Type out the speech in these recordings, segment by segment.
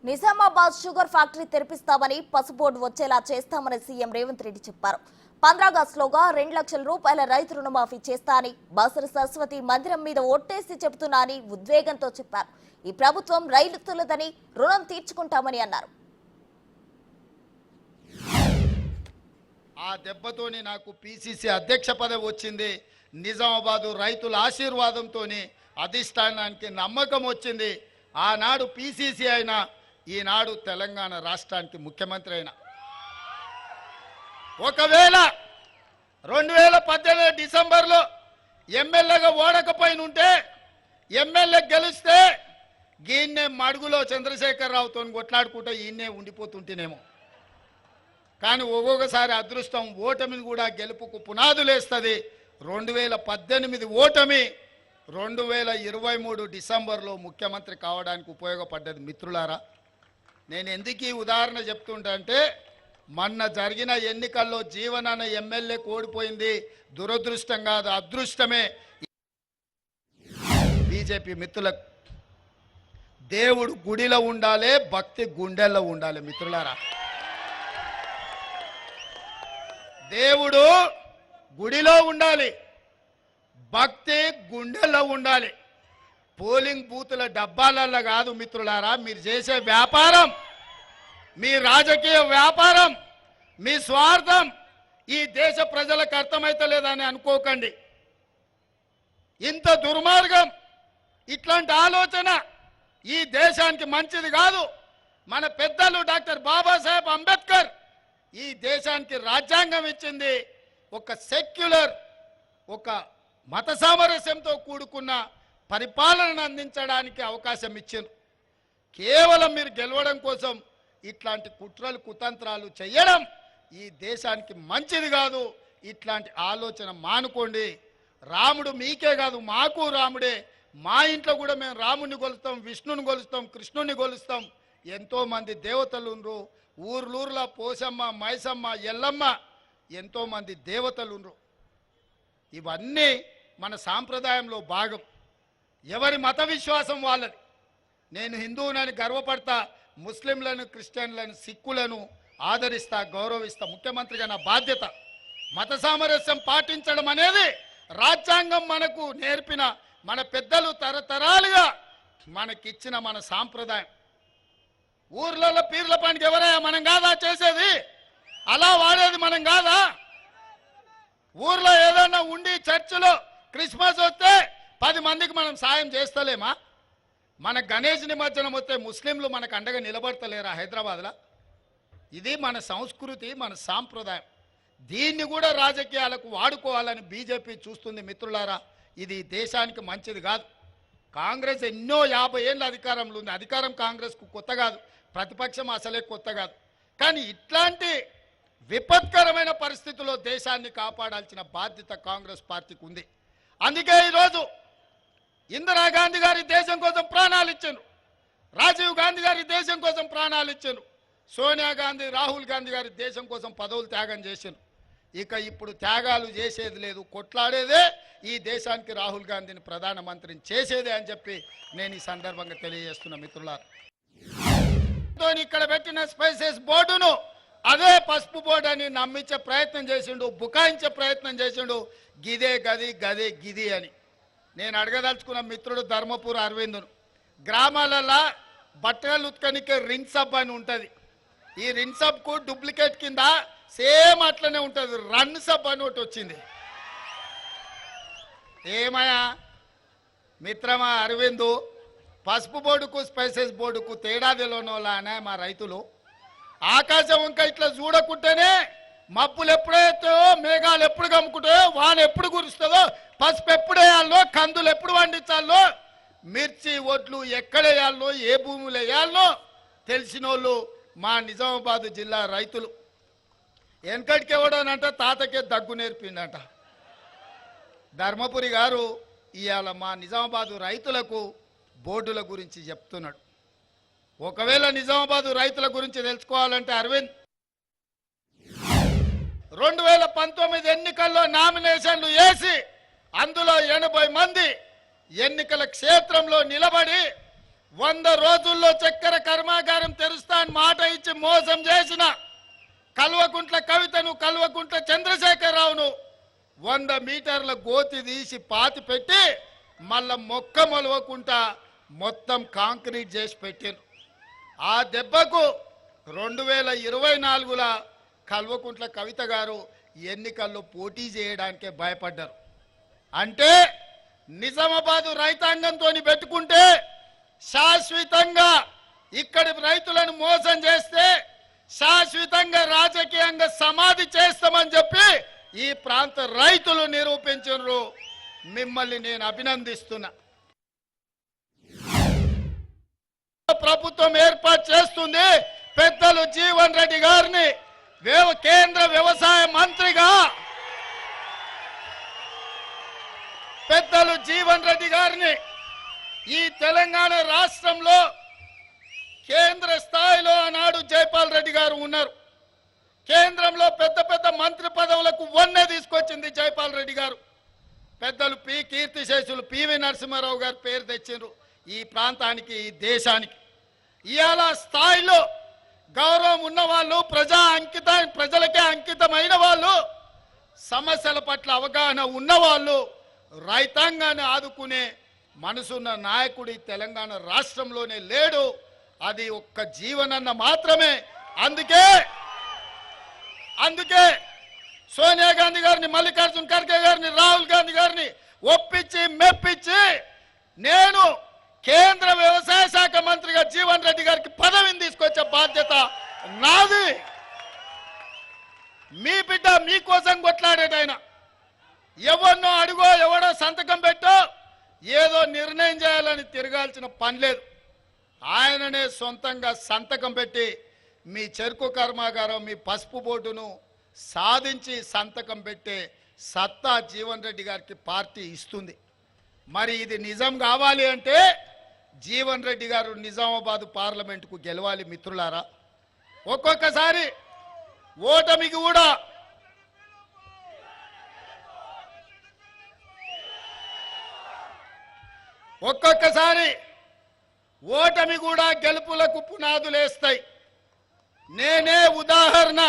Nizamabad sugar factory తెరిపిస్తామని పసుబోర్డు వచ్చేలా చేస్తామని CM Revanth Reddy చెప్పారు. 15 ఆగస్టులోగా 2 లక్షల రూపాయల రైతు రుణమాఫీ చేస్తా అని బాసర సరస్వతి మందిరం మీద ఒట్టేసి చెబుతున్నా అని ఉద్వేగంతో చెప్పారు. ఈ ప్రభుత్వం రైతులదని రుణం తీర్చుకుంటామని అన్నారు. ఆ దెబ్బతోని నాకు పిసిసి అధ్యక్ష పదవి వచ్చింది. నిజామాబాదు రైతుల ఆశీర్వాదంతో అధిష్టానానికి నమ్మకం వచ్చింది. ఆనాడు పిసిసి అయినా ఈనాడు తెలంగాణ రాష్ట్రానికి ముఖ్యమంత్రి అయినా. ఒకవేళ 2018 డిసెంబర్లో ఎమ్మెల్యేగా ఓడకపోయినుంటే ఎమ్మెల్యే గెలిస్తే ఈయన్నే మడుగులో చంద్రశేఖరరావుతో కొట్లాడుకుంటూ ఈయన్నే ఉండిపోతుంటేనేమో. కానీ ఒక్కొక్కసారి అదృష్టం ఓటమిని కూడా గెలుపుకు పునాదులేస్తుంది. 2018 ఓటమి 2023 డిసెంబర్లో ముఖ్యమంత్రి కావడానికి ఉపయోగపడ్డది. మిత్రులారా, నేను ఎందుకు ఈ ఉదాహరణ చెప్తుంటా అంటే, మొన్న జరిగిన ఎన్నికల్లో జీవనాన్న ఎమ్మెల్యే ఓడిపోయింది దురదృష్టం కాదు, అదృష్టమే. బీజేపీ మిత్రులకు దేవుడు గుడిలో ఉండాలి, భక్తి గుండెల్లో ఉండాలి. మిత్రులారా, దేవుడు గుడిలో ఉండాలి, భక్తి గుండెల్లో ఉండాలి. పోలింగ్ బూతుల డబ్బాలల్లో కాదు మిత్రులారా. మీరు చేసే వ్యాపారం, మీ రాజకీయ వ్యాపారం, మీ స్వార్థం ఈ దేశ ప్రజలకు అర్థమైతలేదని అనుకోకండి. ఇంత దుర్మార్గం, ఇట్లాంటి ఆలోచన ఈ దేశానికి మంచిది కాదు. మన పెద్దలు డాక్టర్ బాబాసాహెబ్ అంబేద్కర్ ఈ దేశానికి రాజ్యాంగం ఇచ్చింది. ఒక సెక్యులర్, ఒక మత సామరస్యంతో కూడుకున్న పరిపాలనను అందించడానికి అవకాశం ఇచ్చారు. కేవలం మీరు గెలవడం కోసం ఇట్లాంటి కుట్రలు కుతంత్రాలు చేయడం ఈ దేశానికి మంచిది కాదు. ఇట్లాంటి ఆలోచన మానుకోండి. రాముడు మీకే కాదు, మాకు రాముడే. మా ఇంట్లో కూడా మేము రాముడిని కొలుస్తాం, విష్ణుని కొలుస్తాం, కృష్ణుని కొలుస్తాం. ఎంతోమంది దేవతలు ఉన్నారు. ఊర్లూర్ల పోసమ్మ, మైసమ్మ, ఎల్లమ్మ, ఎంతోమంది దేవతలు ఉన్నారు. ఇవన్నీ మన సాంప్రదాయంలో భాగం. ఎవరి మత విశ్వాసం వాళ్ళది. నేను హిందువునని గర్వపడతా, ముస్లింలను, క్రిస్టియన్లను, సిక్కులను ఆదరిస్తా, గౌరవిస్తా. ముఖ్యమంత్రిగా నా బాధ్యత మత సామరస్యం పాటించడం అనేది రాజ్యాంగం మనకు నేర్పిన, మన పెద్దలు తరతరాలుగా మనకిచ్చిన మన సాంప్రదాయం. ఊర్లలో పీర్ల పండుగ ఎవరయ్యా? మనం కాదా చేసేది? అలా వాడేది మనం కాదా? ఊర్లో ఏదైనా ఉండి చర్చిలో క్రిస్మస్ వస్తే 10 మందికి మనం సాయం చేస్తలేమా? మన గణేష్ నిమజ్జనం వస్తే ముస్లింలు మనకు అండగా నిలబడతలేరా హైదరాబాద్లో? ఇది మన సంస్కృతి, మన సాంప్రదాయం. దీన్ని కూడా రాజకీయాలకు వాడుకోవాలని బీజేపీ చూస్తుంది. మిత్రులారా, ఇది దేశానికి మంచిది కాదు. కాంగ్రెస్ ఎన్నో 50 ఏళ్ళ అధికారంలో ఉంది. అధికారం కాంగ్రెస్కు కొత్త కాదు, ప్రతిపక్షం అసలే కొత్త కాదు. కానీ ఇట్లాంటి విపత్కరమైన పరిస్థితుల్లో దేశాన్ని కాపాడాల్సిన బాధ్యత కాంగ్రెస్ పార్టీకి ఉంది. అందుకే ఈరోజు ఇందిరాగాంధీ గారి దేశం కోసం ప్రాణాలు ఇచ్చారు, రాజీవ్ గాంధీ గారి దేశం కోసం ప్రాణాలు ఇచ్చారు, సోనియా గాంధీ, రాహుల్ గాంధీ గారి దేశం కోసం పదవులు త్యాగం చేశారు. ఇక ఇప్పుడు త్యాగాలు చేసేది లేదు, కొట్లాడేదే. ఈ దేశానికి రాహుల్ గాంధీని ప్రధానమంత్రిని చేసేదే అని చెప్పి నేను ఈ సందర్భంగా తెలియజేస్తున్నా. మిత్రులారా, ఇక్కడ పెట్టిన స్పైసెస్ బోర్డును అదే పసుపు బోర్డు అని నమ్మించే ప్రయత్నం చేసిండు, బుకాయించే ప్రయత్నం చేసిండు. గిదే గది, గదే గిది అని. నేను అడగదలుచుకున్న మిత్రుడు ధర్మపురి అరవిందును, గ్రామాలలో బట్టలు ఉత్కనికే రిన్ సబ్ అని ఉంటుంది. ఈ రిన్ సబ్కు డూప్లికేట్ కింద సేమ్ అట్లనే ఉంటుంది రన్ సబ్ అని ఒకటి వచ్చింది. ఏమయ్యా మిత్రమా అరవిందు, పసుపు బోర్డుకు స్పైసెస్ బోర్డుకు తేడా తెలియనోళ్ళనే మా రైతులు. ఆకాశం ఇంకా ఇట్లా చూడకుంటేనే మబ్బులు ఎప్పుడైతాయో, మేఘాలు ఎప్పుడు కమ్ముకుంటాయో, వాన ఎప్పుడు కురుస్తుందో, పసుపు ఎప్పుడు వేయాలో, కందులు ఎప్పుడు పండించాలో, మిర్చి ఒడ్లు ఎక్కడ వేయాలో, ఏ భూములు వేయాలో తెలిసిన వాళ్ళు మా నిజామాబాద్ జిల్లా రైతులు. వెనకటికి ఎవడనంట తాతకే దగ్గు నేర్పిండట. ధర్మపురి గారు ఇవాళ మా నిజామాబాదు రైతులకు బోర్డుల గురించి చెప్తున్నాడు. ఒకవేళ నిజామాబాదు రైతుల గురించి తెలుసుకోవాలంటే అరవింద్, 2019 ఎన్నికల్లో నామినేషన్లు వేసి అందులో 80 మంది ఎన్నికల క్షేత్రంలో నిలబడి 100 రోజుల్లో చక్కెర కర్మాగారం తెరుస్తా అని మాట ఇచ్చి మోసం చేసిన కల్వకుంట్ల కవితను, కల్వకుంట్ల చంద్రశేఖరరావును 100 మీటర్ల గోతి తీసి పాతి పెట్టి మళ్ళా మొక్క మొలవకుండా మొత్తం కాంక్రీట్ చేసి పెట్టారు. ఆ దెబ్బకు 2024లో కల్వకుంట్ల కవిత గారు ఎన్నికల్లో పోటీ చేయడానికే భయపడ్డారు. అంటే నిజామాబాదు రైతాంగంతో పెట్టుకుంటే శాశ్వతంగా ఇక్కడి రైతులను మోసం చేస్తే శాశ్వతంగా రాజకీయంగా సమాధి చేస్తామని చెప్పి ఈ ప్రాంత రైతులు నిరూపించారు. మిమ్మల్ని నేను అభినందిస్తున్నా. ప్రభుత్వం ఏర్పాటు చేస్తుంది. పెద్దలు జీవన్ రెడ్డి గారిని కేంద్ర వ్యవసాయ మంత్రిగా పెద్దలు జీవన్ రెడ్డి గారిని ఈ తెలంగాణ రాష్ట్రంలో కేంద్ర స్థాయిలో ఆనాడు జైపాల్ రెడ్డి గారు ఉన్నారు. కేంద్రంలో పెద్ద పెద్ద మంత్రి పదవులకు వన్నె తీసుకొచ్చింది జైపాల్ రెడ్డి గారు. పెద్దలు కీర్తిశేషులు పివి నరసింహారావు గారు పేరు తెచ్చిండ్రు ఈ ప్రాంతానికి, ఈ దేశానికి. ఇవాళ స్థాయిలో గౌరవం ఉన్న వాళ్ళు, ప్రజలకే అంకితమైన వాళ్ళు, సమస్యల పట్ల అవగాహన ఉన్నవాళ్ళు, రైతాంగాన్ని ఆదుకునే మనసున్న నాయకుడి తెలంగాణ రాష్ట్రంలోనే లేడు. అది ఒక్క జీవనన్న మాత్రమే. అందుకే సోనియా గాంధీ గారిని, మల్లికార్జున్ ఖర్గే గారిని, రాహుల్ గాంధీ గారిని ఒప్పించి మెప్పించి నేను కేంద్ర వ్యవసాయ శాఖ మంత్రిగా జీవన్ రెడ్డి గారికి పదవిని తీసుకొచ్చే బాధ్యత నాది. మీ బిడ్డ మీకోసం కొట్లాడేటైనా ఎవరినో అడుగో, ఎవడో సంతకం పెట్టో ఏదో నిర్ణయం చేయాలని తిరగాల్సిన పని లేదు. ఆయననే సొంతంగా సంతకం పెట్టి మీ చెరుకు కర్మాగారం, మీ పసుపు బోర్డును సాధించి సంతకం పెట్టే సత్తా జీవన్ రెడ్డి గారికి పార్టీ ఇస్తుంది. మరి ఇది నిజం కావాలి అంటే జీవన్ రెడ్డి గారు నిజామాబాద్ పార్లమెంటుకు గెలవాలి మిత్రులారా. ఒక్కొక్కసారి ఓటమికి కూడా గెలుపులకు పునాదులేస్తాయి. నేనే ఉదాహరణ.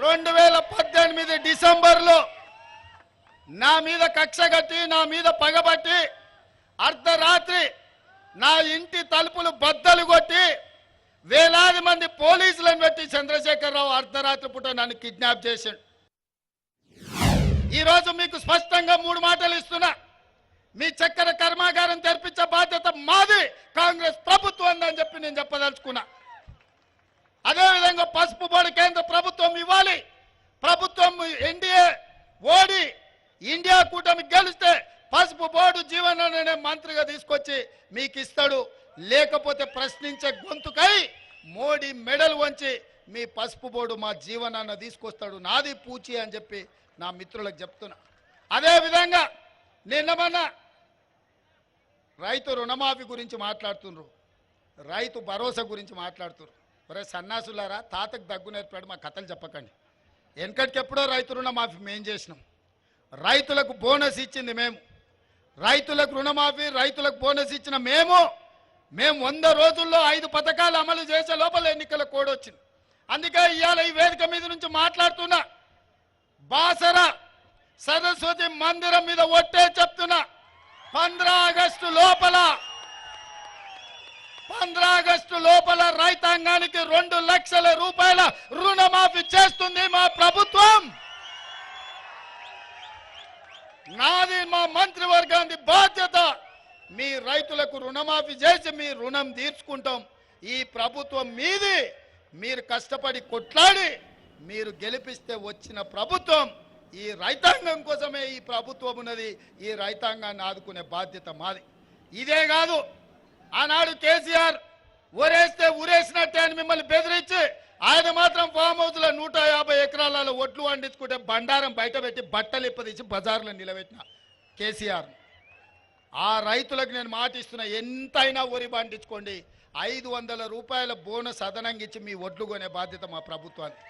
2018 డిసెంబర్లో నా మీద కక్ష కట్టి, నా మీద పగబట్టి అర్ధరాత్రి నా ఇంటి తలుపులు బద్దలు కొట్టి వేలాది మంది పోలీసులను పెట్టి చంద్రశేఖరరావు అర్ధరాత్రి పూట నన్ను కిడ్నాప్ చేశాడు. ఈరోజు మీకు స్పష్టంగా 3 మాటలు ఇస్తున్నా. మీ చక్కెర కర్మాగారం తెరిపించే బాధ్యత మాది, కాంగ్రెస్ ప్రభుత్వం అని చెప్పి నేను చెప్పదలుచుకున్నా. అదేవిధంగా పసుపు బోర్డు కేంద్ర ప్రభుత్వం ఇవ్వాలి. ప్రభుత్వం ఎన్డీఏ ఓడి ఇండియా కూటమి గెలిస్తే పసుపు బోర్డు జీవన్ అనే మంత్రిగా తీసుకొచ్చి మీకు ఇస్తాడు. లేకపోతే ప్రశ్నించే గొంతుకై మోడీ మెడల్ వంచి మీ పసుపు బోర్డు మా జీవన్ అన్న తీసుకొస్తాడు. నాది పూచి అని చెప్పి నా మిత్రులకు చెప్తున్నా. అదేవిధంగా నిన్న రైతు రుణమాఫీ గురించి మాట్లాడుతున్నారు, రైతు భరోసా గురించి మాట్లాడుతున్నారు. ఒరే సన్నాసులారా, తాతకు దగ్గు నేర్పాడు మా కథలు చెప్పకండి. వెనకటికెప్పుడో రైతు రుణమాఫీ మేము చేసినాం. రైతులకు బోనస్ ఇచ్చింది మేము. రైతులకు రుణమాఫీ, రైతులకు బోనస్ ఇచ్చిన మేము 100 రోజుల్లో 5 పథకాలు అమలు చేసే లోపల ఎన్నికల కోడ్ వచ్చింది. అందుకే ఇవాళ ఈ వేదిక మీద నుంచి మాట్లాడుతున్నా. బాసర సరస్వతి మందిరం మీద ఒట్టే చెప్తున్నా, 15 ఆగస్టు లోపల రైతాంగానికి 2 లక్షల రూపాయల రుణమాఫీ చేస్తుంది మా ప్రభుత్వం. నాది, మా మంత్రివర్గానికి బాధ్యత. మీ రైతులకు రుణమాఫీ చేసి మీ రుణం తీర్చుకుంటాం. ఈ ప్రభుత్వం మీది. మీరు కష్టపడి కొట్లాడి మీరు గెలిపిస్తే వచ్చిన ప్రభుత్వం. ఈ రైతాంగం కోసమే ఈ ప్రభుత్వం ఉన్నది. ఈ రైతాంగాన్ని ఆదుకునే బాధ్యత మాది. ఇదే కాదు, ఆనాడు కేసీఆర్ ఊరేస్తే ఊరేసినట్టే అని మిమ్మల్ని బెదిరించి ఆయన మాత్రం ఫామ్ హౌస్లో 150 ఎకరాలలో ఒడ్లు వండించుకుంటే బండారం బయట పెట్టి బట్టలు ఇప్పదీసి బజార్లో నిలబెట్టిన కేసీఆర్. ఆ రైతులకు నేను మాట ఇస్తున్నా, ఎంతైనా వరి పండించుకోండి, 500 రూపాయల బోనస్ అదనంగా ఇచ్చి మీ ఒడ్లు కొనే బాధ్యత మా ప్రభుత్వానికి.